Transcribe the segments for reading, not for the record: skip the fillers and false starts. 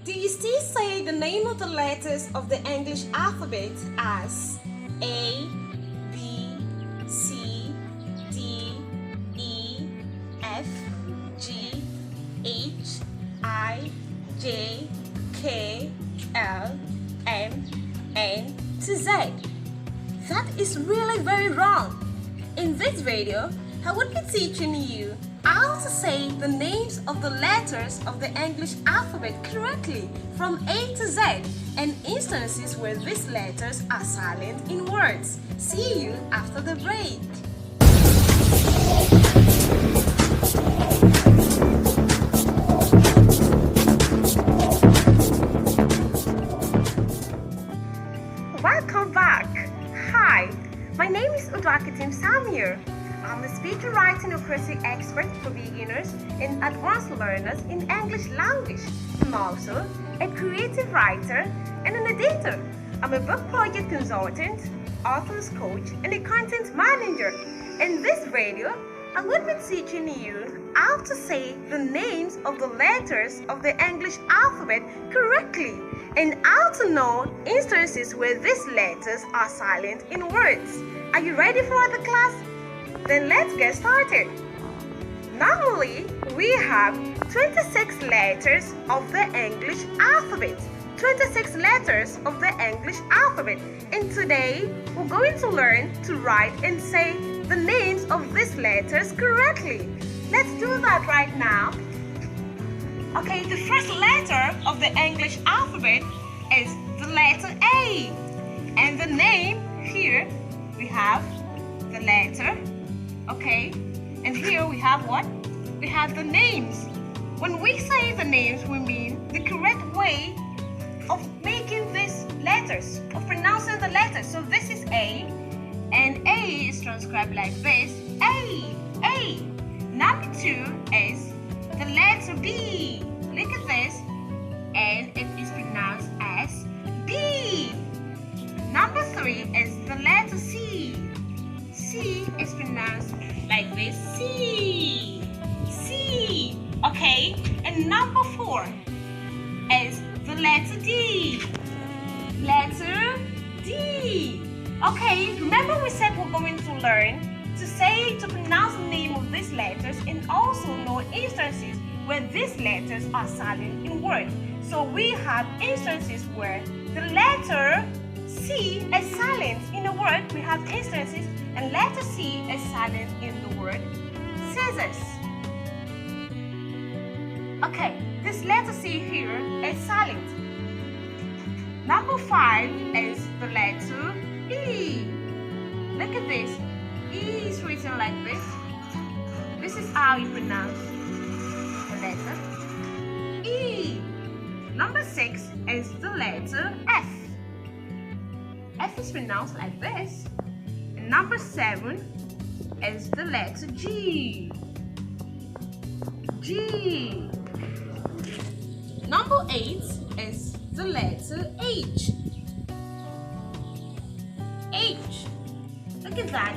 Do you still say the name of the letters of the English alphabet as A, B, C, D, E, F, G, H, I, J, K, L, M, N to Z? That is really very wrong. In this video, I would be teaching you how to say the names of the letters of the English alphabet correctly from A to Z and instances where these letters are silent in words. See you after the break. Welcome back. Hi, my name is Uduakitim Samir. I'm a speech and writing literacy expert for beginners and advanced learners in English language. I'm also a creative writer and an editor. I'm a book project consultant, author's coach, and a content manager. In this video, I will be teaching you how to say the names of the letters of the English alphabet correctly and how to know instances where these letters are silent in words. Are you ready for the class? Then let's get started. Normally, we have 26 letters of the English alphabet. 26 letters of the English alphabet. And today, we're going to learn to write and say the names of these letters correctly. Let's do that right now. Okay, the first letter of the English alphabet is the letter A. And the name here, we have the letter. Okay, and here we have what? We have the names. When we say the names, we mean the correct way of making these letters, of pronouncing the letters. So this is A, and A is transcribed like this, A, A. Number 2 is the letter B. Look at this, and it is pronounced as B. Number 3 is the letter C. C is pronounced like this, C, C, okay? And number 4 is the letter D, letter D, okay? Remember we said we're going to learn to pronounce the name of these letters and also know instances where these letters are silent in words. So we have instances where the letter C is silent in a word. We have instances and letter C is silent in the word scissors. Okay, this letter C here is silent. Number 5 is the letter E. Look at this. E is written like this. This is how you pronounce the letter E. Number 6 is the letter F. F is pronounced like this. And number 7 is the letter G. G. Number 8 is the letter H. H. Look at that.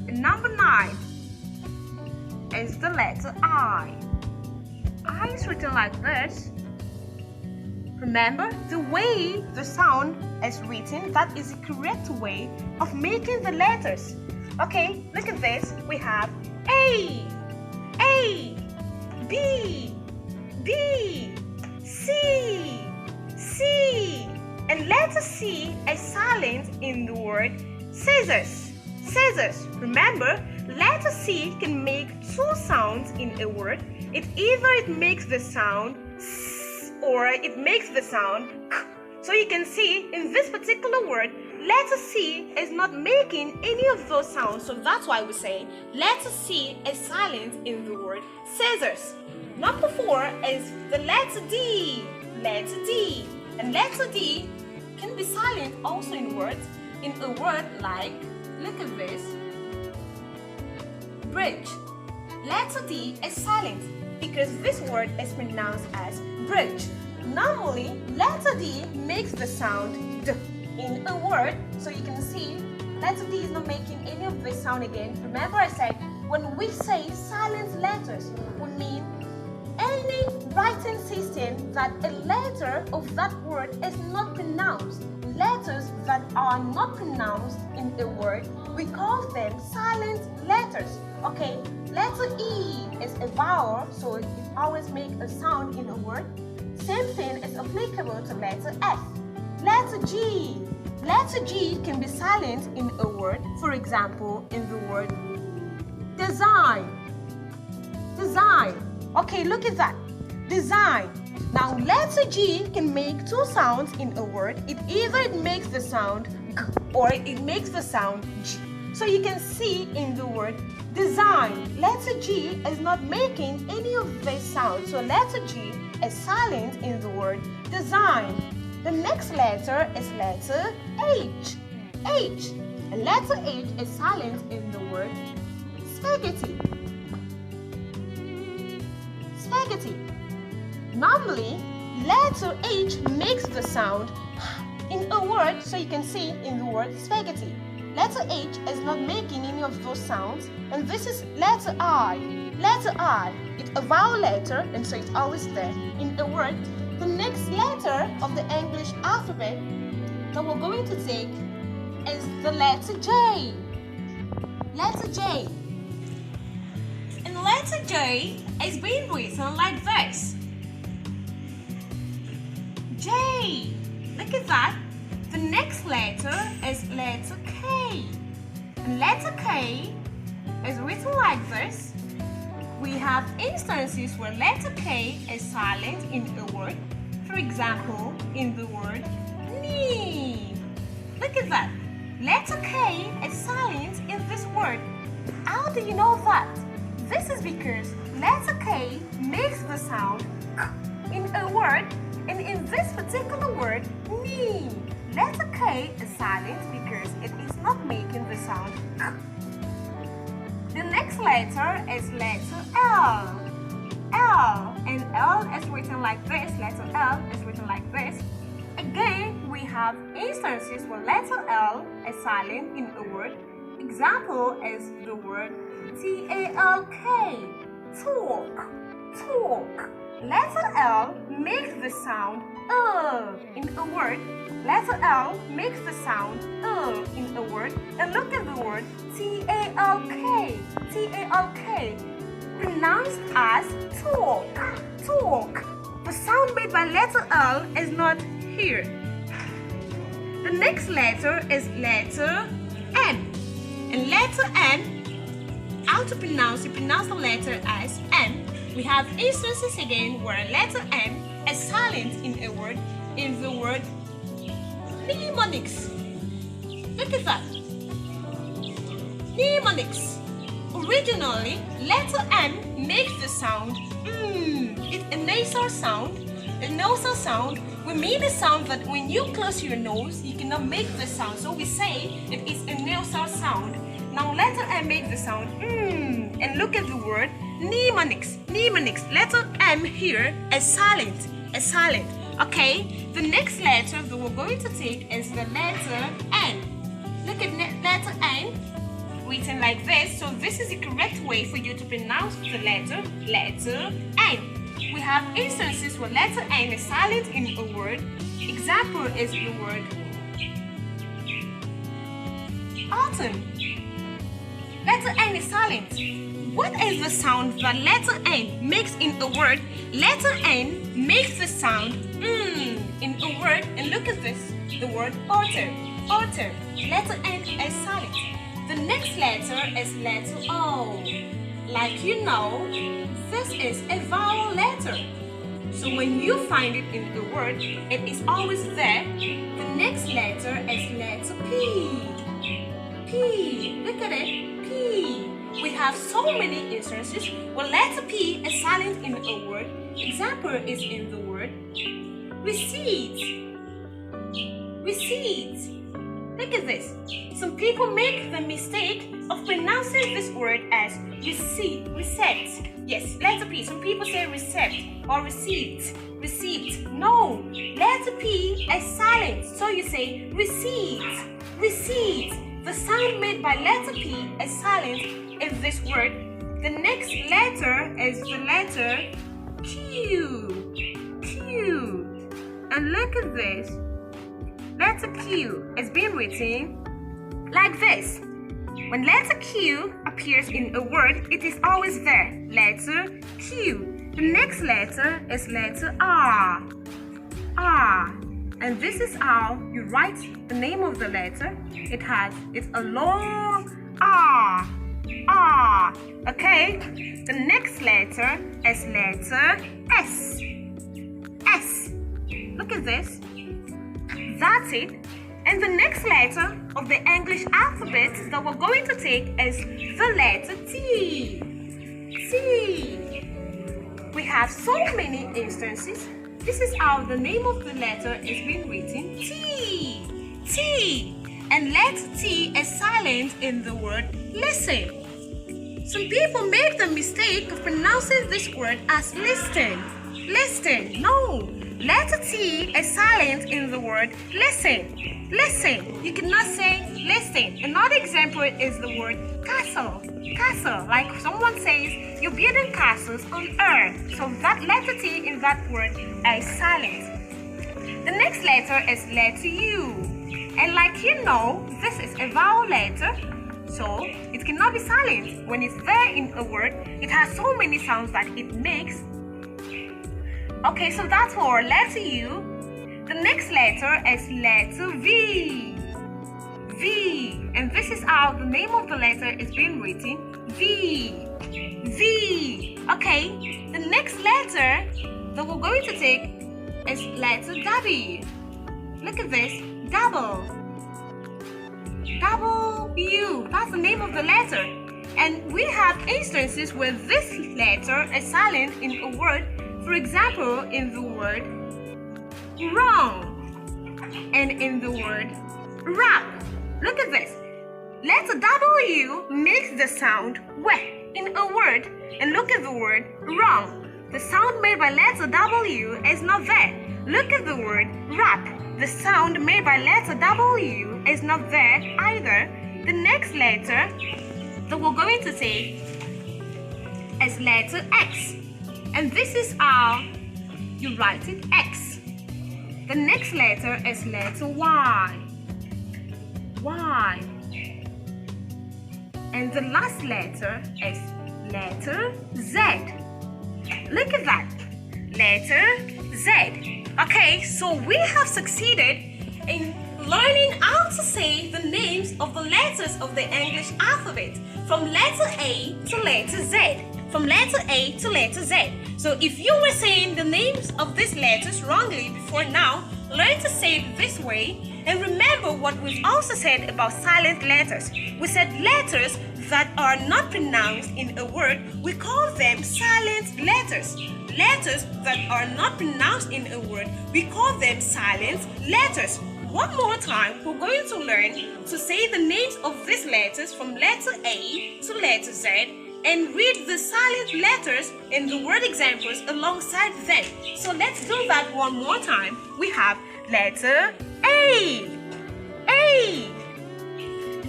And number 9 is the letter I. I is written like this. Remember, the way the sound is written, that is the correct way of making the letters. Okay, look at this. We have A, B, B, C, C. And letter C is silent in the word scissors. Scissors. Remember, letter C can make two sounds in a word. It makes the sound S or it makes the sound K. So you can see in this particular word, letter C is not making any of those sounds. So that's why we say letter C is silent in the word scissors. Number 4 is the letter D. Letter D. And letter D can be silent also in words. In a word like, look at this, bridge. Letter D is silent because this word is pronounced as bridge. Normally, letter D makes the sound D in a word. So you can see letter D is not making any of this sound again. Remember I said when we say silent letters, we mean any writing system that a letter of that word is not pronounced. Letters that are not pronounced in a word, we call them silent letters. Okay, letter E is a vowel, so it always makes a sound in a word. Same thing is applicable to letter F. Letter G. Letter G can be silent in a word, for example, in the word design. Design. Okay, look at that. Design. Now, letter G can make two sounds in a word. It makes the sound G or it makes the sound G. So you can see in the word design, letter G is not making any of these sounds. So letter G is silent in the word design. The next letter is letter H. H. Letter H is silent in the word spaghetti. Spaghetti. Normally, letter H makes the sound in a word, so you can see in the word spaghetti. Letter H is not making any of those sounds, and this is letter I. Letter I, it's a vowel letter, and so it's always there in a word. The next letter of the English alphabet that we're going to take is the letter J. Letter J. And letter J is being written like this. J. Look at that. The next letter is letter K. And letter K is written like this. We have instances where letter K is silent in a word. For example, in the word knee. Look at that. Letter K is silent in this word. How do you know that? This is because letter K makes the sound K in a word, and in this particular word, knee, letter K is silent because it is not making the sound K. The next letter is letter L. L, and L is written like this. Letter L is written like this. Again, we have instances where letter L is silent in a word. Example is the word T-A-L-K, talk, talk. Letter L makes the sound in a word. Letter L makes the sound in a word. And look at the word T-A-L-K, T-A-L-K, pronounced as talk, talk. The sound made by letter L is not here. The next letter is letter N. And letter N, how to pronounce it? Pronounce the letter as N. We have instances again where letter N is silent in a word, in the word mnemonics. Look at that. Mnemonics. Originally, letter N makes the sound It's a nasal sound. A nasal sound will mean a sound that when you close your nose, you cannot make the sound. So we say it is a nasal sound. Now letter M makes the sound and look at the word mnemonics. Mnemonics. Letter M here is silent. Is silent. Okay. The next letter that we're going to take is the letter N. Look at letter N written like this. So this is the correct way for you to pronounce the letter N. We have instances where letter N is silent in a word. Example is the word autumn. Letter N is silent. What is the sound that letter N makes in a word? Letter N makes the sound in a word, and look at this, the word autumn. Autumn. Letter N is silent. The next letter is letter O. Like you know, this is a vowel letter. So when you find it in the word, it is always there. The next letter is letter P. P. Look at it. P. We have so many instances where letter P is silent in a word. Example is in the word receipt. Receipt. Look at this. Some people make the mistake of pronouncing this word as receipt, receipt. Yes, letter P. Some people say receipt or receipt, receipt. No, letter P is silent. So you say receipt, receipt. The sound made by letter P is silent in this word. The next letter is the letter Cute. And look at this. Letter Q is being written like this. When letter Q appears in a word, it is always there. Letter Q. The next letter is letter R. And this is how you write the name of the letter. It's a long R. Okay? The next letter is letter S. Look at this. That's it. And the next letter of the English alphabet that we're going to take is the letter T. We have so many instances. This is how the name of the letter is being written. T. And letter T is silent in the word listen. Some people make the mistake of pronouncing this word as listen. No. Letter T is silent in the word listen. You cannot say listen. Another example is the word castle. Like someone says, you're building castles on earth. So that letter T in that word is silent. The next letter is letter U. And like you know, this is a vowel letter. So it cannot be silent. When it's there in a word, it has so many sounds that it makes. Okay, so that's for letter U. The next letter is letter V. And this is how the name of the letter is being written. V. Okay, the next letter that we're going to take is letter W. Look at this. W. That's the name of the letter. And we have instances where this letter is silent in a word. For example, in the word wrong and in the word rap. Look at this. Letter W makes the sound w in a word. And look at the word wrong. The sound made by letter W is not there. Look at the word rap. The sound made by letter W is not there either. The next letter that we're going to take is letter X. And this is how you write it, X. The next letter is letter Y. And the last letter is letter Z. Look at that. Letter Z. Okay, so we have succeeded in learning how to say the names of the letters of the English alphabet from letter A to letter Z. From letter A to letter Z. So if you were saying the names of these letters wrongly before now, learn to say it this way. And remember what we've also said about silent letters. We said letters that are not pronounced in a word, we call them silent letters. Letters that are not pronounced in a word, we call them silent letters. One more time, we're going to learn to say the names of these letters from letter A to letter Z and read the silent letters in the word examples alongside them. So let's do that one more time. We have letter A,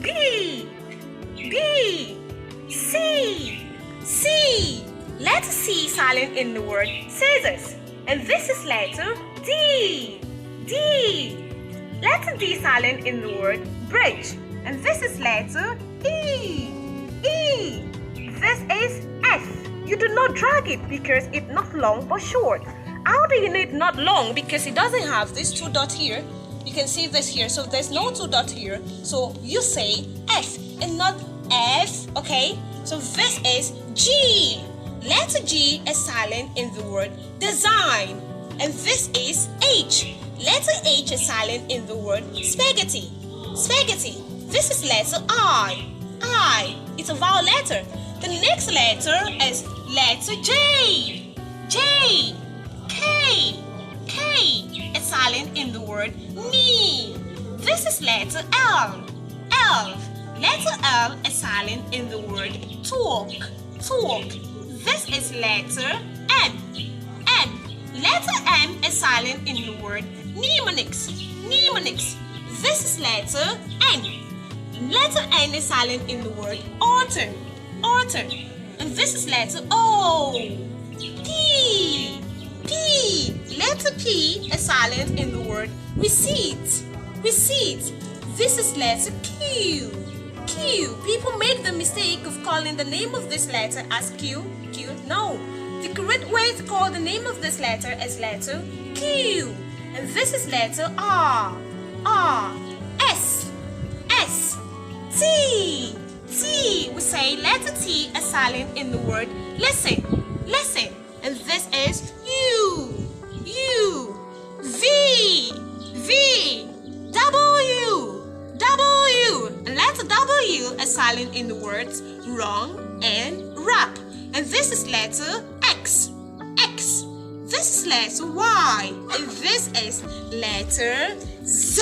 B, C. Letter C silent in the word scissors. And this is letter D. Letter D silent in the word bridge. And this is letter E. This is F. You do not drag it because it's not long but short. How do you know it's not long? Because it doesn't have this 2 dot here. You can see this here. So there's no 2 dot here. So you say F and not F. Okay? So this is G. Letter G is silent in the word design. And this is H. Letter H is silent in the word spaghetti. This is letter I. It's a vowel letter. The next letter is letter J. K is silent in the word knee. This is letter L. Letter L is silent in the word talk. This is letter M. Letter M is silent in the word mnemonics. This is letter N. Letter N is silent in the word autumn. And this is letter O. T. T is silent in the word receipt. Receipt. This is letter Q. Q. People make the mistake of calling the name of this letter as Q. Q. No. The correct way to call the name of this letter is letter Q. And this is letter R. R. S. S. T. T. We say letter T is silent in the word listen. Listen. And this is U. U. V. V. W. W. And letter W is silent in the words wrong and wrap. And this is letter X. X. This is letter Y. And this is letter Z.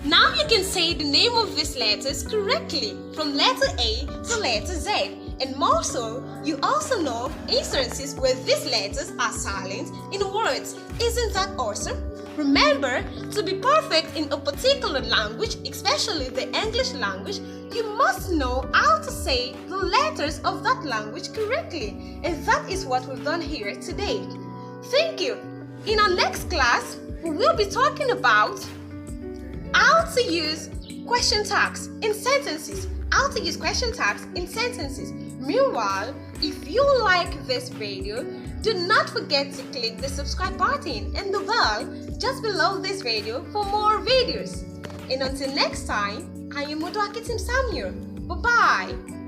Now you can say the name of these letters correctly from letter A to letter Z. And more so, you also know instances where these letters are silent in words. Isn't that awesome? Remember, to be perfect in a particular language, especially the English language, you must know how to say the letters of that language correctly. And that is what we've done here today. Thank you. In our next class, we will be talking about how to use question tags in sentences. How to use question tags in sentences. Meanwhile, if you like this video, do not forget to click the subscribe button and the bell just below this video for more videos. And until next time, I am Oduakitim Samuel. Bye-bye.